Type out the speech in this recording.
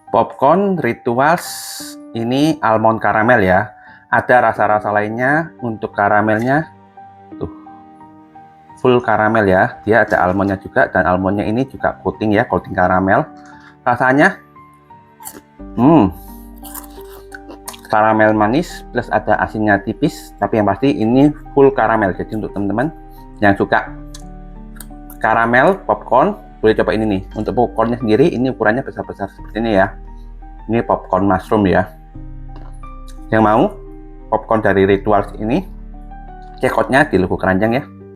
Popcorn Rituals ini almond karamel ya. Ada rasa-rasa lainnya. Untuk karamelnya tuh full karamel ya. Dia ada almondnya juga, dan almondnya ini juga coating ya, coating karamel. Rasanya karamel manis plus ada asinnya tipis, tapi yang pasti ini full karamel. Jadi untuk teman-teman yang suka karamel popcorn, boleh coba ini nih. Untuk popcornnya sendiri ini ukurannya besar-besar seperti ini ya. Ini popcorn mushroom ya. Yang mau popcorn dari Rituals ini, cekotnya di logo keranjang ya.